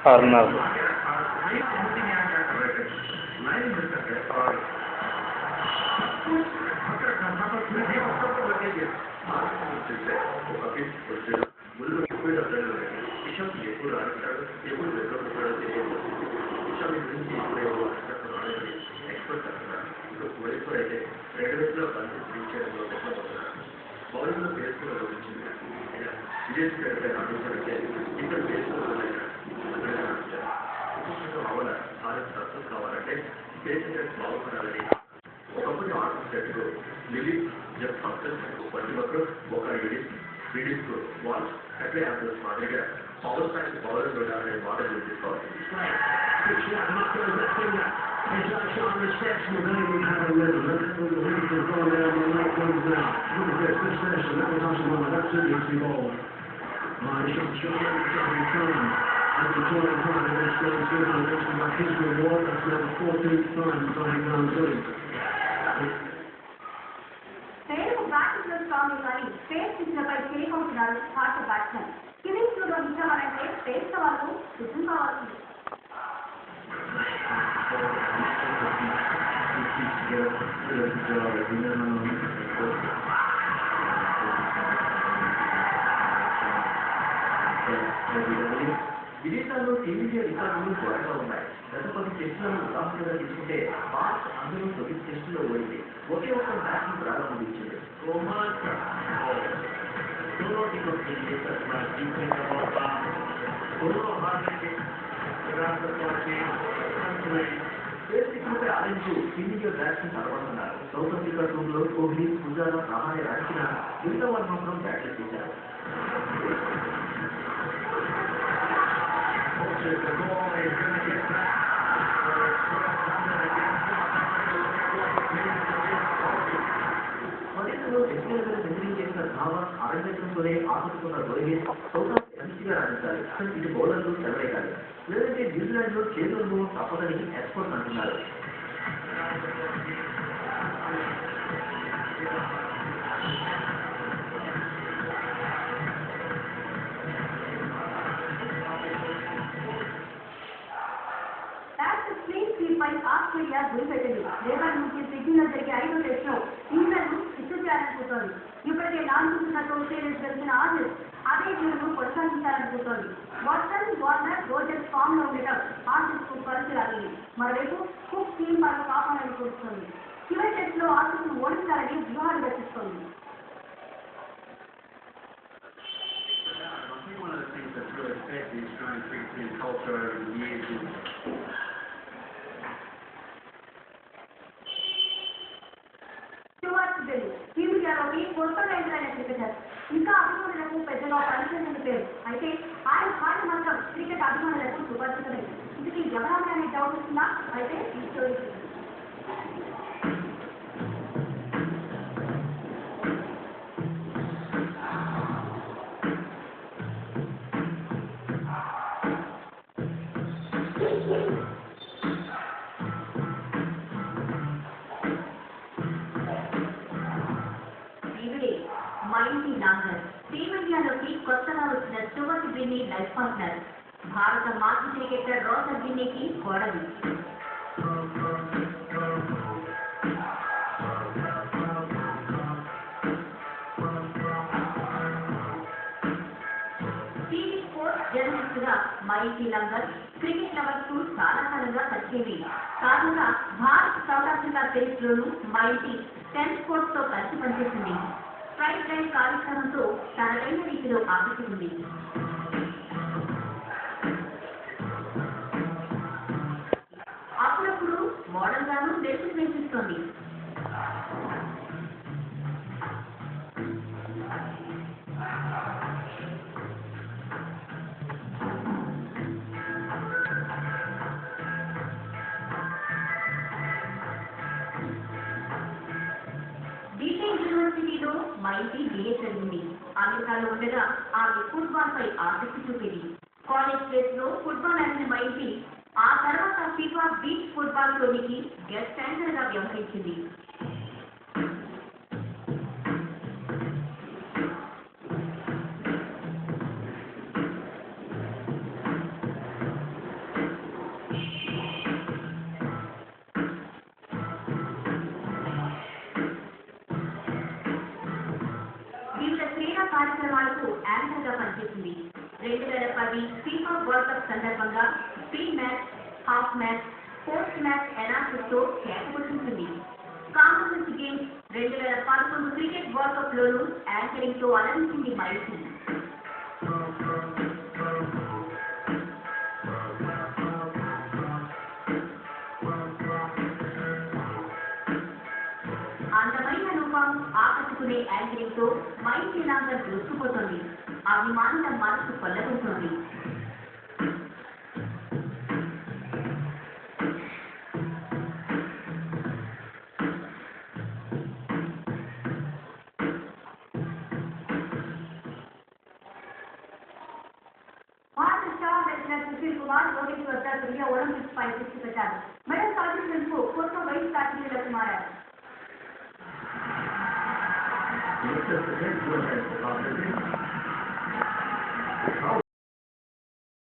Arnav. విదేశాల్లో టీవీగా రికార్డులు ఘోరంగా ఉన్నాయి. గత 10 టెస్టులను ఉదాహరణగా తీసుకుంటే మార్చ్ అందరూ 9 టెస్టుల్లో ఓడింది. ఒకే ఒక్క మ్యాచ్ ప్రారంభించింది. ఆరెంజ్ టీవీగా బ్యాట్స్మెన్ తలపడుతున్నారు. సౌత్ ఆఫ్రికా టూర్లో కోహ్లీ, పుజారా, రహానే రాసిన మిగతా వారు మాత్రం బ్యాట్లు చేశారు. మధ్యలో టెస్టులలో సెంచరీ చేసిన ధావన్ అరంగేట్రంతోనే ఆకట్టుకున్న రోహిత్ సౌత్ మంచిగా రాణించాలి. ఇటు బౌలర్లు చెలరేగాలి. లేదంటే న్యూజిలాండ్ లో చేతులను తప్పదని ఎక్స్పర్ట్స్ అంటున్నారు. ఆస్ట్రేలియా గురిపెట్టింది. రేపటి నుంచి సిడ్నీలో జరిగే 5వ టెస్టులో ఇంగ్లాండ్ చిత్తు చేయాలనుకుంటోంది. ఇప్పటికే 4 సిరీస్ గెలిచిన ఆసీస్ అదే తీరును కొనసాగించాలనుకుంటోంది. వాట్సన్, వార్నర్, రోజర్స్ ఫామ్ లో ఉండటం ఆసీస్ కు కలిసి రాగింది. మరోవైపు కుక్ టీం పలు పాపాలను కూర్చుంది. చివరి టెస్ట్ లో ఆసీస్ ను ఓడించాలని వ్యూహాలు రచిస్తోంది. టీమిండియాలోకి కొత్తగా ఎంటరైన క్రికెటర్. ఇంకా అభిమానులకు పెద్దగా పరిచయం పేరు. అయితే ఆయన పాట మాత్రం క్రికెట్ అభిమానులకు సుపరిచితమే. ఇది ఎవరైనా అనే డౌట్ వస్తుందా? అయితే ఈ స్టోరీ టీమిండియాలోకి కొత్తగా వచ్చిన స్టూవర్ట్ బిన్నీ లైఫ్ పార్ట్నర్. భారత మాజీ క్రికెటర్ రోజర్ బిన్నీకి కోడలు. టీవీ స్పోర్ట్స్ జర్నలిస్ట్ గా మైటీ లంగర్ క్రికెట్ లవర్స్ కు చాలా కాలంగా పరిచయమే. కారణంగా భారత్ సౌత్ ఆఫ్రికా సిరీస్ లోను మైటీ 10 స్పోర్ట్స్ తో కలిసి పనిచేసింది. స్ట్రైక్ లైన్ కార్యక్రమంతో తనదైన రీతిలో ఆకట్టుకుంది. అప్పుడప్పుడు మోడల్ గాను దర్శనం వేసిస్తోంది. యూనివర్సిటీలో మైటీ బిఏ చదివింది. అమెరికాలో ఉండగా ఆమె ఫుట్బాల్ పై ఆసక్తి చూపేది. కాలేజ్ డేస్ లో ఫుట్బాల్ ఆడిన మైటీ ఆ తర్వాత ఫిఫా బీచ్ ఫుట్బాల్ టోర్నీకి గెస్ట్ యాంకర్ గా వ్యవహరించింది. కొనసాగుతుంది. 2010 ఫీఫా వరల్డ్ కప్ సందర్భంగా pre match, half match, post match analysis తో కేకపుట్టించింది. Commonwealth games 2011 cricket world cup లోనూ యాంకరింగ్ తో అలరించింది మైసీ. అందమైన రూపం, ఆకట్టుకునే యాంకరింగ్ తో మైసీ లాగా దూసుకుపోతోంది. అభిమానుల మనసు కొల్లగొడుతోంది. భారత స్టార్ లెఫ్టినెంట్ సుశీల్ కుమార్ లోకేష్ వద్ద రియో ఒలింపిక్స్ పై దృష్టి పెట్టారు. మెడల్ సాధించేందుకు కొత్త వయసు కేటగిరీలకు మారారు.